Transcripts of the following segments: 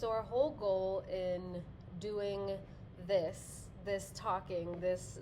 So our whole goal in doing this talking, this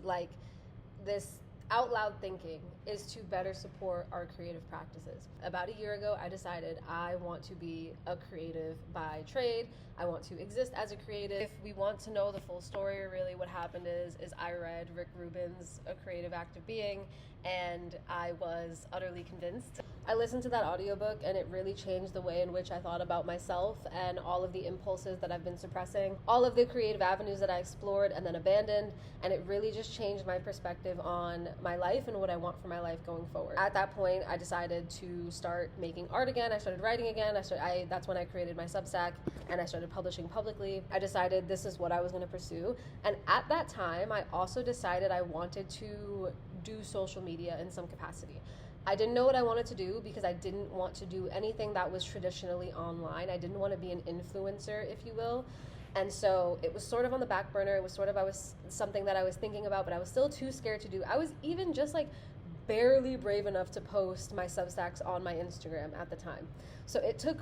out loud thinking is to better support our creative practices. About a year ago, I decided I want to be a creative by trade. I want to exist as a creative. If we want to know the full story, really what happened is I read Rick Rubin's A Creative Act of Being, and I was utterly convinced. I listened to that audiobook and it really changed the way in which I thought about myself and all of the impulses that I've been suppressing, all of the creative avenues that I explored and then abandoned, and it really just changed my perspective on my life and what I want for my life going forward. At that point, I decided to start making art again. I started writing again. That's when I created my Substack and I started publishing publicly. I decided this is what I was going to pursue. And at that time, I also decided I wanted to do social media in some capacity. I didn't know what I wanted to do because I didn't want to do anything that was traditionally online. I didn't want to be an influencer, if you will. And so it was sort of on the back burner. It was something that I was thinking about, but I was still too scared to do. I was even just barely brave enough to post my Substacks on my Instagram at the time. So it took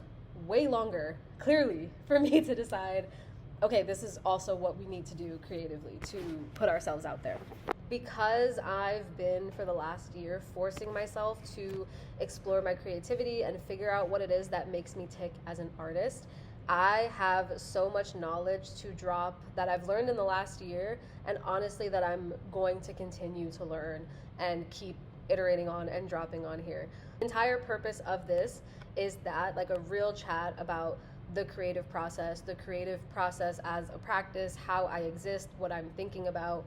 way longer, clearly, for me to decide, okay, this is also what we need to do creatively to put ourselves out there. Because I've been, for the last year, forcing myself to explore my creativity and figure out what it is that makes me tick as an artist, I have so much knowledge to drop that I've learned in the last year, and honestly that I'm going to continue to learn and keep iterating on and dropping on here. The entire purpose of this is that, a real chat about the creative process as a practice, how I exist, what I'm thinking about,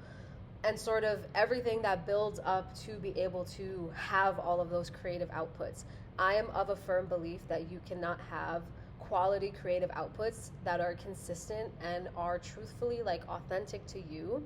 and sort of everything that builds up to be able to have all of those creative outputs. I am of a firm belief that you cannot have quality creative outputs that are consistent and are truthfully authentic to you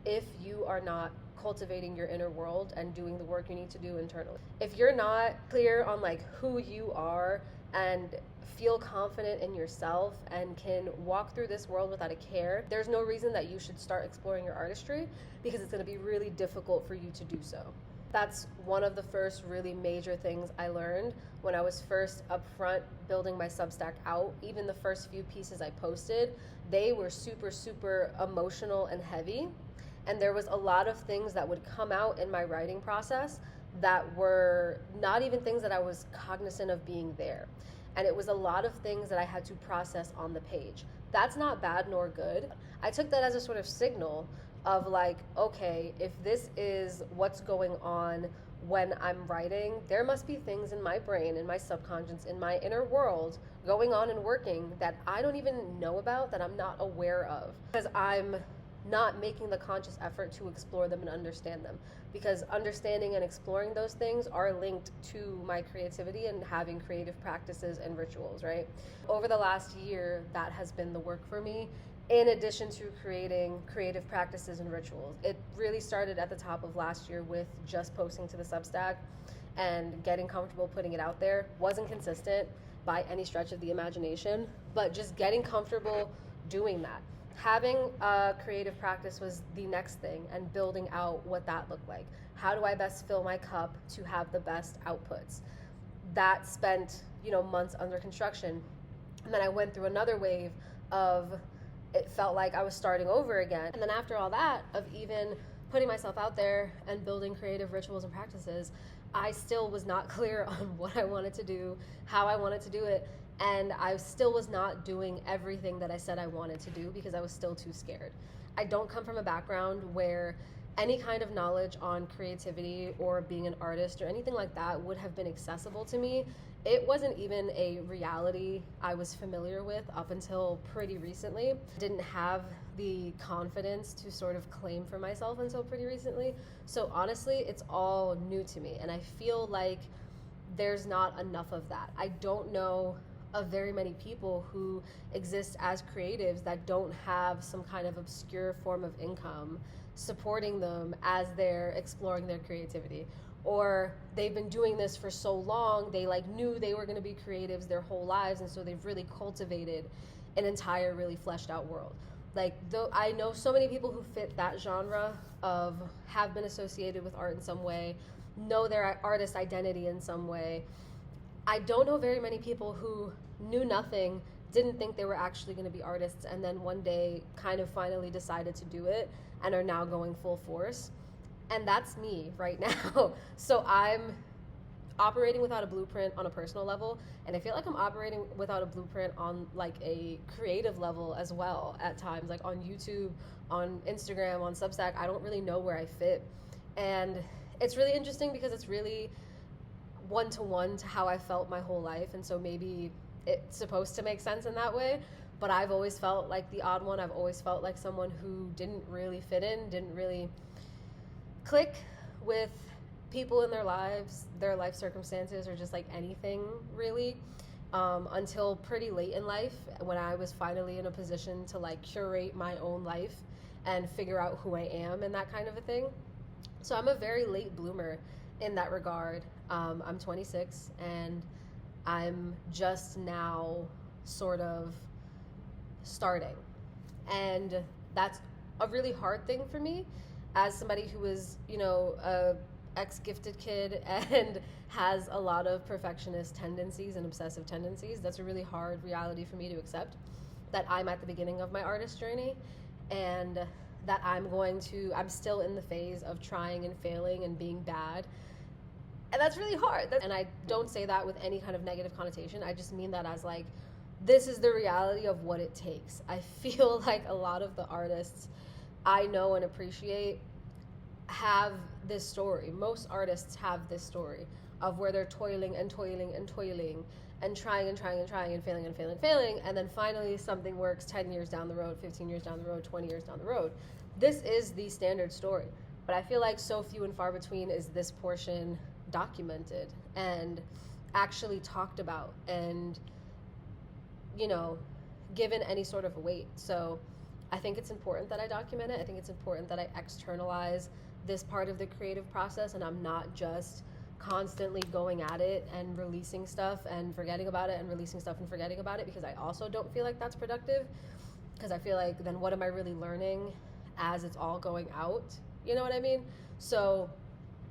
if you are not cultivating your inner world and doing the work you need to do internally. If you're not clear on who you are and feel confident in yourself and can walk through this world without a care, there's no reason that you should start exploring your artistry, because it's going to be really difficult for you to do so. That's one of the first really major things I learned when I was first upfront building my Substack out. Even the first few pieces I posted, they were super, super emotional and heavy. And there was a lot of things that would come out in my writing process that were not even things that I was cognizant of being there. And it was a lot of things that I had to process on the page. That's not bad nor good. I took that as a sort of signal of okay, if this is what's going on when I'm writing, there must be things in my brain, in my subconscious, in my inner world going on and working that I don't even know about, that I'm not aware of, because I'm not making the conscious effort to explore them and understand them, because understanding and exploring those things are linked to my creativity and having creative practices and rituals, right? Over the last year, that has been the work for me, in addition to creating creative practices and rituals. It really started at the top of last year with just posting to the Substack and getting comfortable putting it out there. Wasn't consistent by any stretch of the imagination, but just getting comfortable doing that. Having a creative practice was the next thing, and building out what that looked like. How do I best fill my cup to have the best outputs? That spent, months under construction. And then I went through another wave of, it felt like I was starting over again. And then after all that, of even putting myself out there and building creative rituals and practices, I still was not clear on what I wanted to do, how I wanted to do it. And I still was not doing everything that I said I wanted to do because I was still too scared. I don't come from a background where any kind of knowledge on creativity or being an artist or anything like that would have been accessible to me. It wasn't even a reality I was familiar with up until pretty recently. I didn't have the confidence to sort of claim for myself until pretty recently. So honestly, it's all new to me. And I feel like there's not enough of that. I don't know of very many people who exist as creatives that don't have some kind of obscure form of income supporting them as they're exploring their creativity. Or they've been doing this for so long, they knew they were going to be creatives their whole lives, and so they've really cultivated an entire really fleshed out world. Though I know so many people who fit that genre of have been associated with art in some way, know their artist identity in some way. I don't know very many people who knew nothing, didn't think they were actually going to be artists, and then one day kind of finally decided to do it and are now going full force. And that's me right now. So I'm operating without a blueprint on a personal level, and I feel like I'm operating without a blueprint on like a creative level as well at times, like on YouTube, on Instagram, on Substack. I don't really know where I fit, and it's really interesting because it's really one-to-one to how I felt my whole life, and so maybe it's supposed to make sense in that way, but I've always felt like the odd one. I've always felt like someone who didn't really fit in, didn't really click with people in their lives, their life circumstances, or just like anything really, until pretty late in life, when I was finally in a position to like curate my own life and figure out who I am and that kind of a thing. So I'm a very late bloomer in that regard. I'm 26 and I'm just now sort of starting, and that's a really hard thing for me as somebody who is, you know, a ex-gifted kid and has a lot of perfectionist tendencies and obsessive tendencies. That's a really hard reality for me to accept, that I'm at the beginning of my artist journey, and that I'm still in the phase of trying and failing and being bad. And that's really hard. And I don't say that with any kind of negative connotation. I just mean that as like, this is the reality of what it takes. I feel like a lot of the artists I know and appreciate have this story. Most artists have this story of where they're toiling and toiling and toiling and trying and trying and trying and failing and failing and failing, and then finally something works 10 years down the road, 15 years down the road, 20 years down the road. This is the standard story, but I feel like so few and far between is this portion documented and actually talked about and, you know, given any sort of a weight. So I think it's important that I document it. I think it's important that I externalize this part of the creative process, and I'm not just constantly going at it and releasing stuff and forgetting about it and releasing stuff and forgetting about it, because I also don't feel like that's productive, because I feel like then what am I really learning as it's all going out? You know what I mean? So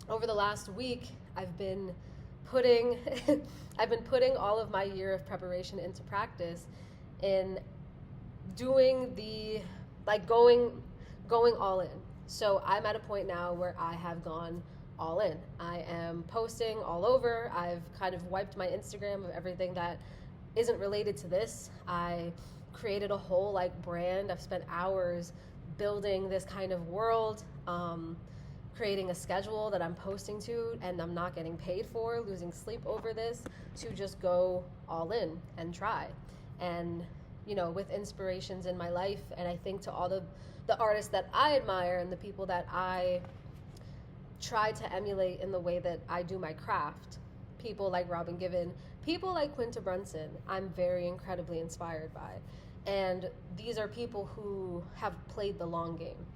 over the last week, I've been putting all of my year of preparation into practice in doing the, like, going all in. So I'm at a point now where I have gone all in. I am posting all over. I've kind of wiped my Instagram of everything that isn't related to this. I created a whole like brand. I've spent hours building this kind of world, creating a schedule that I'm posting to and I'm not getting paid for, losing sleep over this, to just go all in and try. And, you know, with inspirations in my life, and I think to all the artists that I admire and the people that I try to emulate in the way that I do my craft, people like Robin Given, people like Quinta Brunson, I'm very incredibly inspired by. And these are people who have played the long game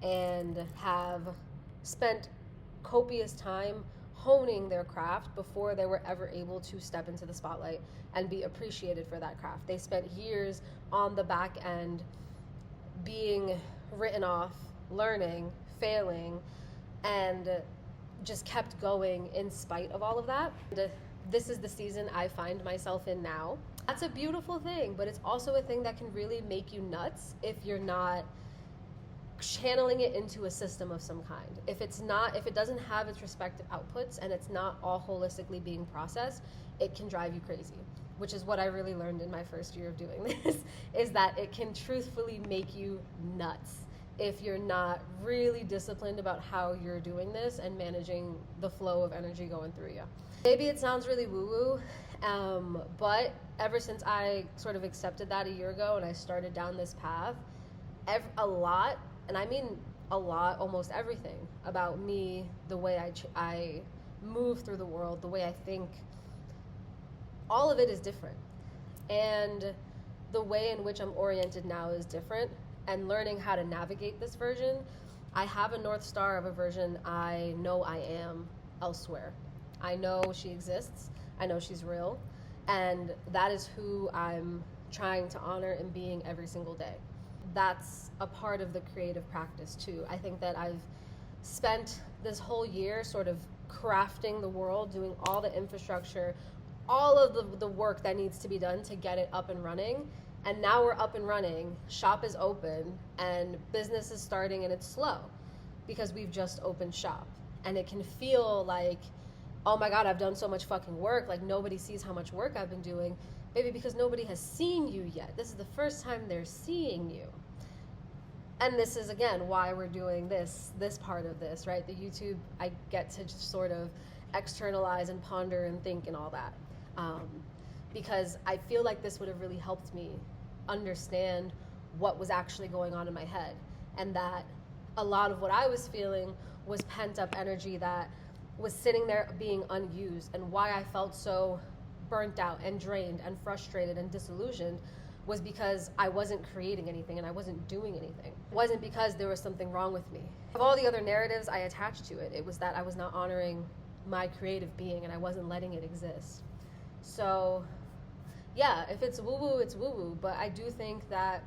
and have spent copious time honing their craft before they were ever able to step into the spotlight and be appreciated for that craft. They spent years on the back end being written off, learning, failing, and just kept going in spite of all of that. And this is the season I find myself in now. That's a beautiful thing, but it's also a thing that can really make you nuts if you're not channeling it into a system of some kind. If it doesn't have its respective outputs and it's not all holistically being processed, it can drive you crazy, which is what I really learned in my first year of doing this, is that it can truthfully make you nuts if you're not really disciplined about how you're doing this and managing the flow of energy going through you. Maybe it sounds really woo-woo, but ever since I sort of accepted that a year ago and I started down this path, a lot, and I mean a lot, almost everything about me, the way I move through the world, the way I think, all of it is different. And the way in which I'm oriented now is different, and learning how to navigate this version, I have a North Star of a version I know I am elsewhere. I know she exists, I know she's real, and that is who I'm trying to honor and being every single day. That's a part of the creative practice too. I think that I've spent this whole year sort of crafting the world, doing all the infrastructure, all of the work that needs to be done to get it up and running, And now we're up and running, shop is open, and business is starting, and it's slow because we've just opened shop. And it can feel like, oh my God, I've done so much fucking work, like nobody sees how much work I've been doing. Maybe because nobody has seen you yet. This is the first time they're seeing you. And this is, again, why we're doing this part of this, right? The YouTube, I get to just sort of externalize and ponder and think and all that. Because I feel like this would have really helped me understand what was actually going on in my head. And that a lot of what I was feeling was pent up energy that was sitting there being unused. And why I felt so burnt out and drained and frustrated and disillusioned was because I wasn't creating anything and I wasn't doing anything. It wasn't because there was something wrong with me. Of all the other narratives I attached to it, it was that I was not honoring my creative being and I wasn't letting it exist. So yeah, if it's woo-woo, it's woo-woo, but I do think that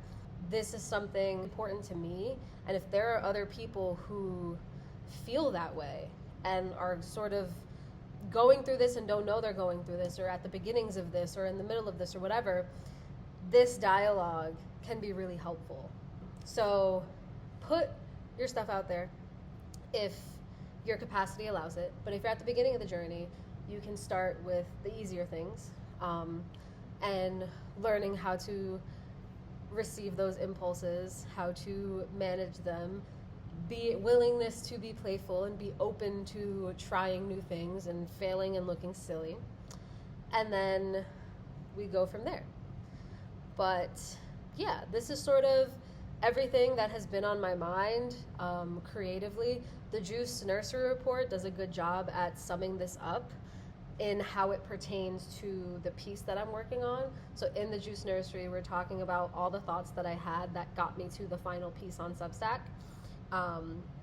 this is something important to me, and if there are other people who feel that way and are sort of going through this and don't know they're going through this, or at the beginnings of this, or in the middle of this, or whatever, this dialogue can be really helpful. So put your stuff out there if your capacity allows it, but if you're at the beginning of the journey, you can start with the easier things, and learning how to receive those impulses, how to manage them, willingness to be playful and be open to trying new things and failing and looking silly. And then we go from there. But yeah, this is sort of everything that has been on my mind creatively. The Juice Nursery Report does a good job at summing this up in how it pertains to the piece that I'm working on. So in the Juice Nursery, we're talking about all the thoughts that I had that got me to the final piece on Substack.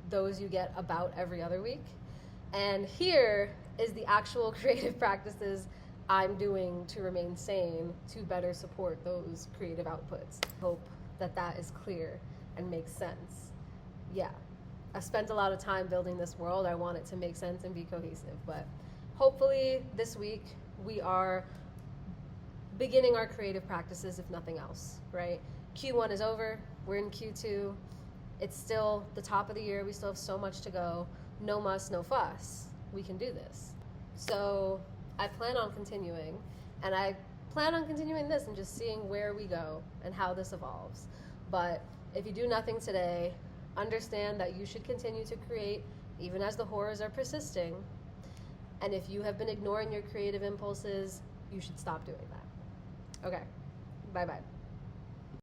Those you get about every other week. And here is the actual creative practices I'm doing to remain sane to better support those creative outputs. Hope that that is clear and makes sense. Yeah, I've spent a lot of time building this world. I want it to make sense and be cohesive, but hopefully this week we are beginning our creative practices, if nothing else, right? Q1 is over, we're in Q2. It's still the top of the year, we still have so much to go. No muss, no fuss. We can do this. So I plan on continuing, and I plan on continuing this and just seeing where we go and how this evolves. But if you do nothing today, understand that you should continue to create even as the horrors are persisting. And if you have been ignoring your creative impulses, you should stop doing that. Okay, bye-bye.